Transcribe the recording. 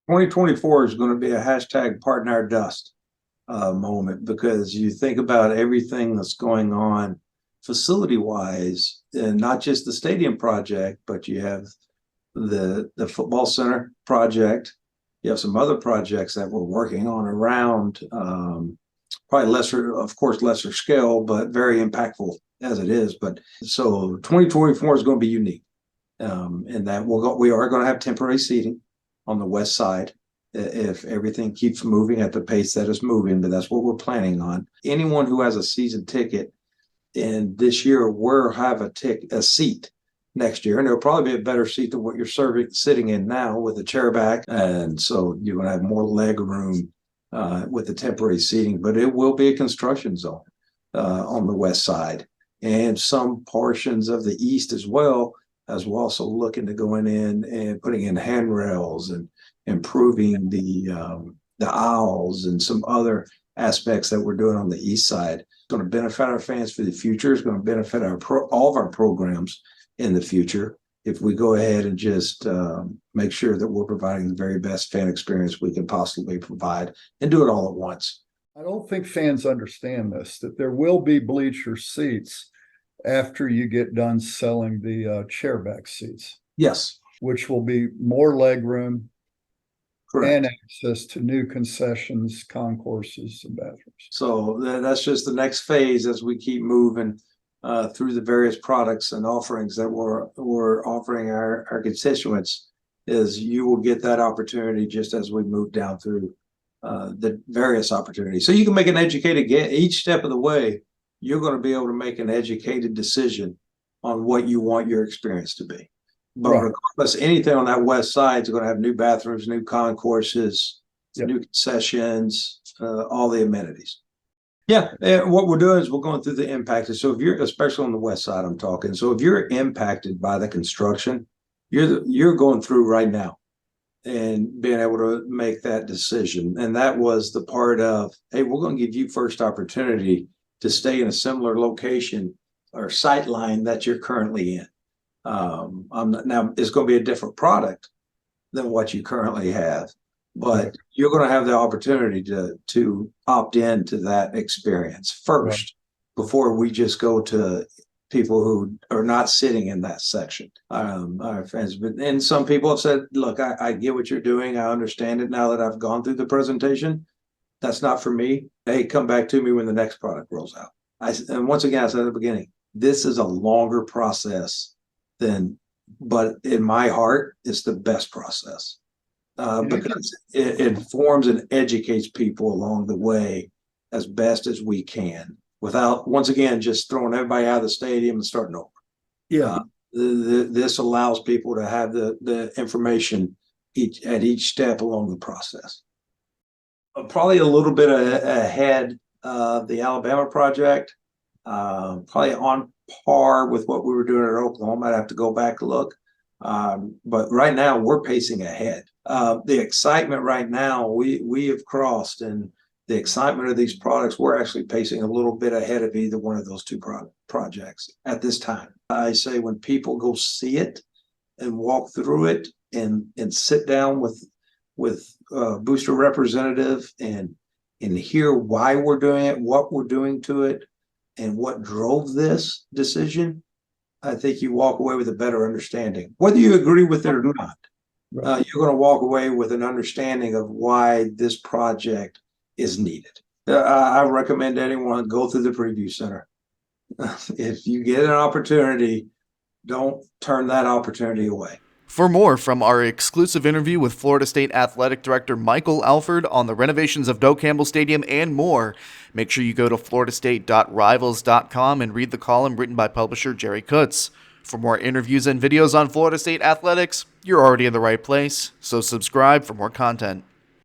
2024 is going to be a hashtag pardon our dust moment, because you think about everything that's going on facility wise, and not just the stadium project, but you have the football center project. You have some other projects that we're working on around, probably lesser, of course, lesser scale, but very impactful as it is. But so 2024 is going to be unique, in that we are going to have temporary seating on the west side if everything keeps moving at the pace that it's moving, but that's what we're planning on. Anyone who has a season ticket in this year will have a seat next year, and it'll probably be a better seat than what you're sitting in now with a chair back, and so you're going to have more leg room with the temporary seating. But it will be a construction zone on the west side, and some portions of the east as well, as we're also looking to going in and putting in handrails and improving the aisles and some other aspects that we're doing on the east side. It's going to benefit our fans for the future. It's going to benefit all of our programs in the future if we go ahead and just make sure that we're providing the very best fan experience we can possibly provide, and do it all at once. I don't think fans understand this, that there will be bleacher seats after you get done selling the chairback seats. Yes. Which will be more leg room. Correct. And access to new concessions, concourses, and bathrooms. So that's just the next phase as we keep moving through the various products and offerings that we're offering our constituents. Is you will get that opportunity just as we move down through the various opportunities. So you can make an educated guess each step of the way. You're going to be able to make an educated decision on what you want your experience to be. But regardless, anything on that west side is going to have new bathrooms, new concourses, new concessions, all the amenities. Yeah, what we're doing is we're going through the impacted. So if you're, especially on the west side, I'm talking. So if you're impacted by the construction, you're going through right now and being able to make that decision. And that was the part of, hey, we're going to give you first opportunity to stay in a similar location or sight line that you're currently in. Now it's going to be a different product than what you currently have, but you're going to have the opportunity to opt into that experience first before we just go to people who are not sitting in that section. Our fans, and some people have said, look, I get what you're doing. I understand it now that I've gone through the presentation. That's not for me. Hey, come back to me when the next product rolls out. And once again, I said at the beginning, this is a longer process but in my heart, it's the best process because it informs and educates people along the way as best as we can, without, once again, just throwing everybody out of the stadium and starting over. Yeah. This allows people to have the information at each step along the process. Probably a little bit ahead of the Alabama project, probably on par with what we were doing at Oklahoma. I'd have to go back and look. But right now we're pacing ahead. The excitement right now, we have crossed, and the excitement of these products, we're actually pacing a little bit ahead of either one of those two projects at this time. I say when people go see it and walk through it and sit down with booster representative and hear why we're doing it, what we're doing to it, and what drove this decision, I think you walk away with a better understanding. Whether you agree with it or not, you're going to walk away with an understanding of why this project is needed. I recommend anyone go through the preview center. If you get an opportunity, don't turn that opportunity away. For more from our exclusive interview with Florida State Athletic Director Michael Alford on the renovations of Doak Campbell Stadium and more, make sure you go to floridastate.rivals.com and read the column written by publisher Jerry Kutz. For more interviews and videos on Florida State athletics, you're already in the right place, so subscribe for more content.